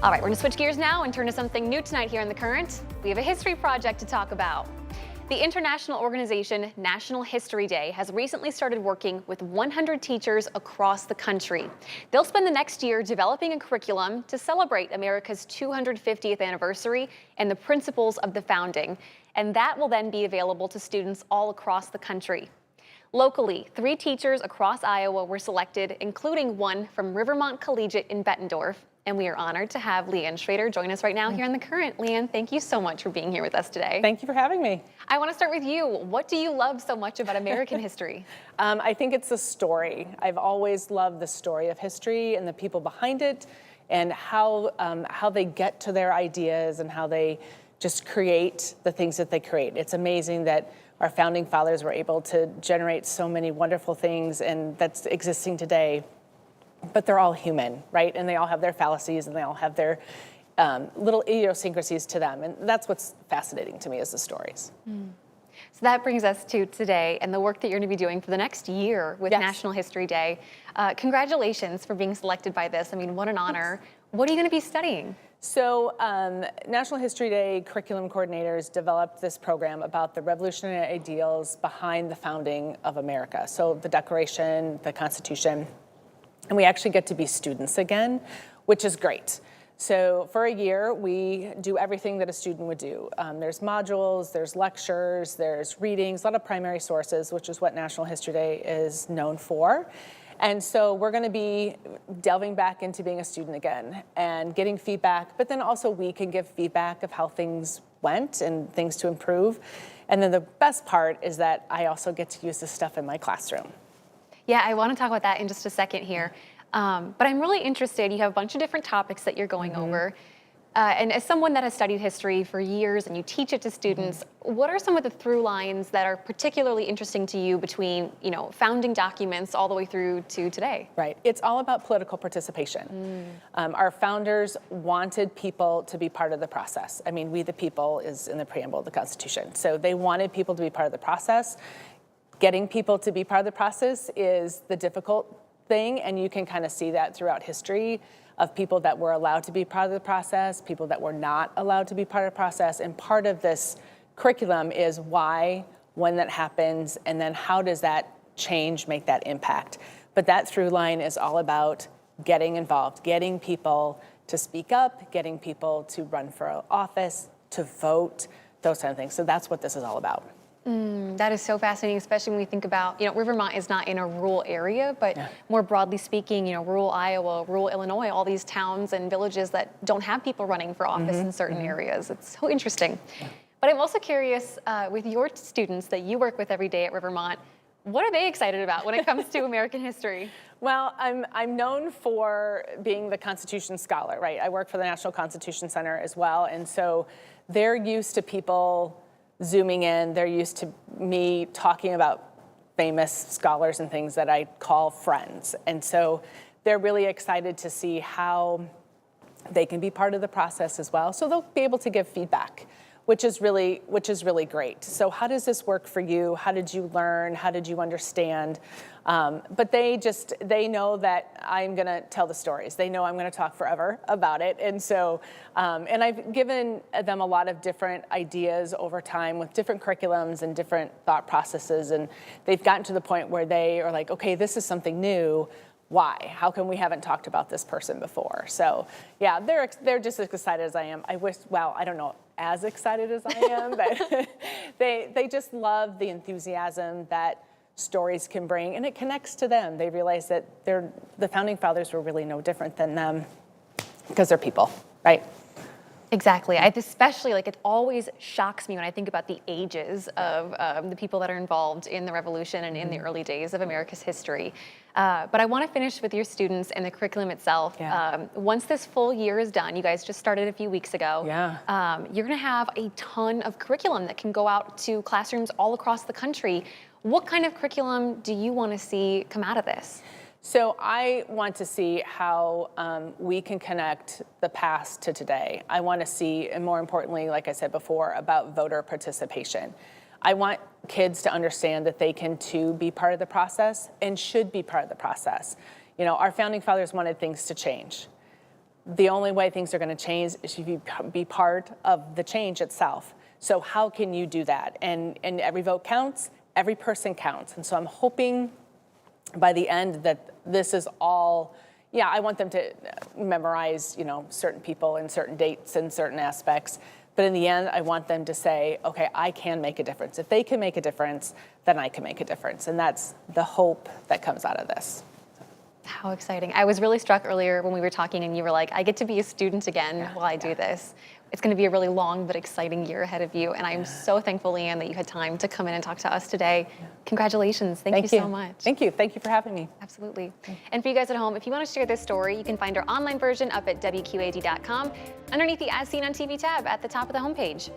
All right, we're gonna switch gears now and turn to something new tonight here in The Current. We have a history project to talk about. The international organization National History Day has recently started working with 100 teachers across the country. They'll spend the next year developing a curriculum to celebrate America's 250th anniversary and the principles of the founding. And that will then be available to students all across the country. Locally, 3 teachers across Iowa were selected, including one from Rivermont Collegiate in Bettendorf. And we are honored to have Leigh Ann Schroeder join us right now here in The Current. Leigh Ann, thank you so much for being here with us today. Thank you for having me. I want to start with you. What do you love so much about American history? I think it's the story. I've always loved the story of history and the people behind it, and how they get to their ideas and how they just create the things that they create. It's amazing that our founding fathers were able to generate so many wonderful things and that's existing today. But they're all human, right? And they all have their fallacies and they all have their little idiosyncrasies to them. And that's what's fascinating to me is the stories. So that brings us to today and the work that you're going to be doing for the next year with National History Day. Congratulations for being selected by this. I mean, what an honor. What are you going to be studying? So National History Day curriculum coordinators developed this program about the revolutionary ideals behind the founding of America. So the Declaration, the Constitution. And we actually get to be students again, which is great. So for a year, we do everything that a student would do. There's modules, there's lectures, there's readings, a lot of primary sources, which is what National History Day is known for. And so we're going to be delving back into being a student again and getting feedback, but then also we can give feedback of how things went and things to improve. And then the best part is that I also get to use this stuff in my classroom. Yeah, I want to talk about that in just a second here. But I'm really interested. You have a bunch of different topics that you're going over. And as someone that has studied history for years and you teach it to students, what are some of the through lines that are particularly interesting to you between, founding documents all the way through to today? Right. It's all about political participation. Our founders wanted people to be part of the process. I mean, we the people is in the preamble of the Constitution. So they wanted people to be part of the process. Getting people to be part of the process is the difficult thing, and you can kind of see that throughout history of people that were allowed to be part of the process, people that were not allowed to be part of the process, and part of this curriculum is why, when that happens, and then how does that change make that impact. But that through line is all about getting involved, getting people to speak up, getting people to run for office, to vote, those kind of things. So that's what this is all about. That is so fascinating, especially when we think about, Rivermont is not in a rural area, but more broadly speaking, rural Iowa, rural Illinois, all these towns and villages that don't have people running for office in certain areas. It's so interesting. But I'm also curious, with your students that you work with every day at Rivermont, what are they excited about when it comes to American history? Well, I'm known for being the Constitution scholar, right? I work for the National Constitution Center as well, and so they're used to people zooming in. They're used to me talking about famous scholars and things that I call friends. And so they're really excited to see how they can be part of the process as well. So they'll be able to give feedback, which is really great. So how does this work for you? How did you learn? How did you understand? But they know that I'm gonna tell the stories. They know I'm gonna talk forever about it. And so, and I've given them a lot of different ideas over time with different curriculums and different thought processes. And they've gotten to the point where they are like, okay, this is something new. Why? How come we haven't talked about this person before? So yeah, they're just as excited as I am. I wish, well, I don't know, as excited as I am, but they just love the enthusiasm that stories can bring, and it connects to them. They realize that the founding fathers were really no different than them because they're people, right? Exactly. Especially, it always shocks me when I think about the ages of the people that are involved in the revolution and in the early days of America's history. But I want to finish with your students and the curriculum itself. Once this full year is done, you guys just started a few weeks ago. You're going to have a ton of curriculum that can go out to classrooms all across the country. What kind of curriculum do you want to see come out of this? So I want to see how we can connect the past to today. I want to see, and more importantly, like I said before, about voter participation. I want kids to understand that they can too be part of the process and should be part of the process. Our founding fathers wanted things to change. the only way things are going to change is if you be part of the change itself. So how can you do that? And every vote counts, every person counts. And so I'm hoping by the end that this is all, yeah, I want them to memorize, you know, certain people and certain dates and certain aspects. But in the end, I want them to say, okay, I can make a difference. If they can make a difference, then I can make a difference. And that's the hope that comes out of this. How exciting. I was really struck earlier when we were talking and you were like, I get to be a student again while I do this. It's going to be a really long but exciting year ahead of you. And I'm so thankful, Leigh Ann, that you had time to come in and talk to us today. Congratulations. Thank you so much. Thank you. Thank you for having me. Absolutely. And for you guys at home, if you want to share this story, you can find our online version up at WQAD.com underneath the As Seen on TV tab at the top of the homepage.